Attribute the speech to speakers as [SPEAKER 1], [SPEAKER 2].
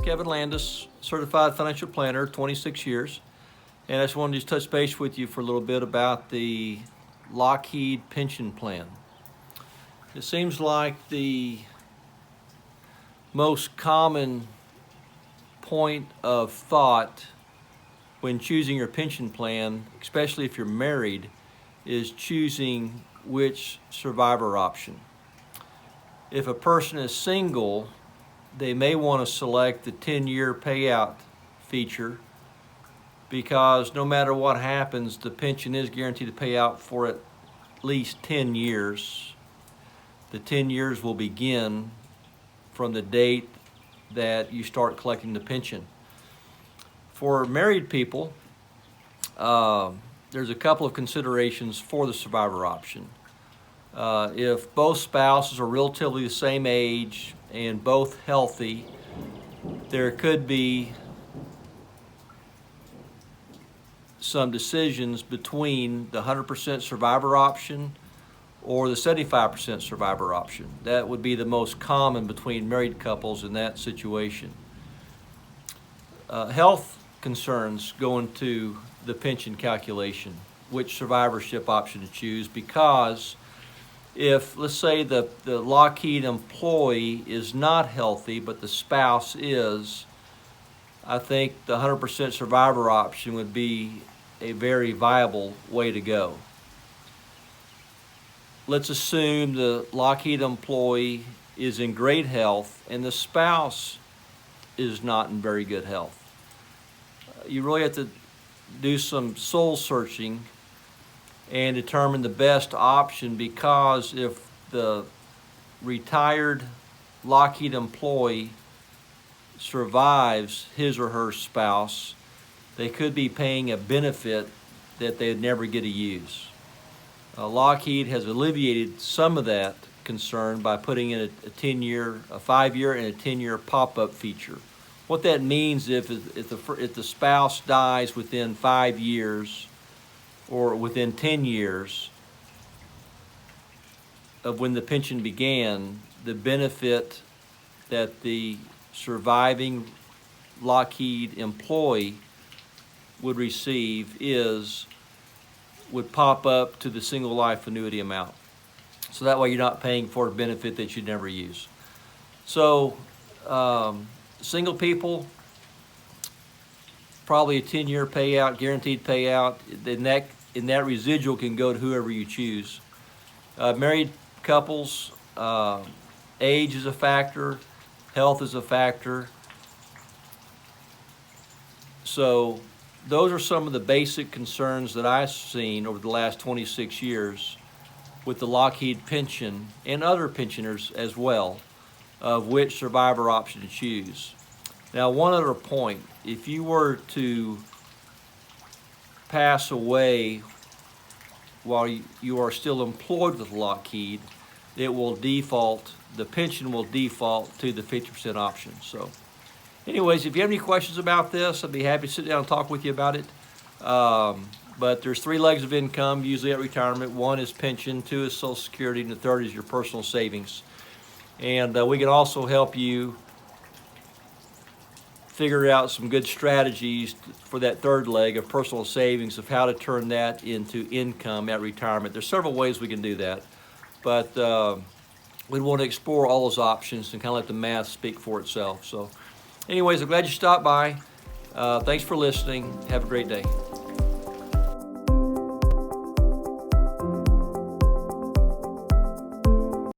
[SPEAKER 1] Kevin Landis, certified financial planner, 26 years. And I just wanted to touch base with you for a little bit about the Lockheed pension plan. It seems like the most common point of thought when choosing your pension plan, especially if you're married, is choosing which survivor option. If a person is single, they may want to select the 10-year payout feature because no matter what happens, the pension is guaranteed to pay out for at least 10 years. The 10 years will begin from the date that you start collecting the pension. For married people, there's a couple of considerations for the survivor option. If both spouses are relatively the same age and both healthy, there could be some decisions between the 100% survivor option or the 75% survivor option. That would be the most common between married couples in that situation. Health concerns go into the pension calculation, which survivorship option to choose, because if, let's say, the Lockheed employee is not healthy, but the spouse is, I think the 100% survivor option would be a very viable way to go. Let's assume the Lockheed employee is in great health and the spouse is not in very good health. You really have to do some soul searching and determine the best option, because if the retired Lockheed employee survives his or her spouse, they could be paying a benefit that they'd never get to use. Lockheed has alleviated some of that concern by putting in a 5-year and a 10-year pop-up feature. What that means, if the spouse dies within 5 years or within 10 years of when the pension began, the benefit that the surviving Lockheed employee would receive would pop up to the single life annuity amount. So that way you're not paying for a benefit that you never use. So single people, probably a 10-year payout, guaranteed payout. In that residual can go to whoever you choose. Married couples, age is a factor, health is a factor. So those are some of the basic concerns that I've seen over the last 26 years with the Lockheed pension and other pensioners as well, of which survivor option to choose. Now, one other point: if you were to pass away while you are still employed with Lockheed, the pension will default to the 50% option. So anyways, if you have any questions about this, I'd be happy to sit down and talk with you about it. But there's 3 legs of income usually at retirement. 1 is pension, 2 is Social Security, and the 3rd is your personal savings. And we can also help you figure out some good strategies for that 3rd leg of personal savings, of how to turn that into income at retirement. There's several ways we can do that, but we want to explore all those options and kind of let the math speak for itself. So anyways, I'm glad you stopped by. Thanks for listening. Have a great day.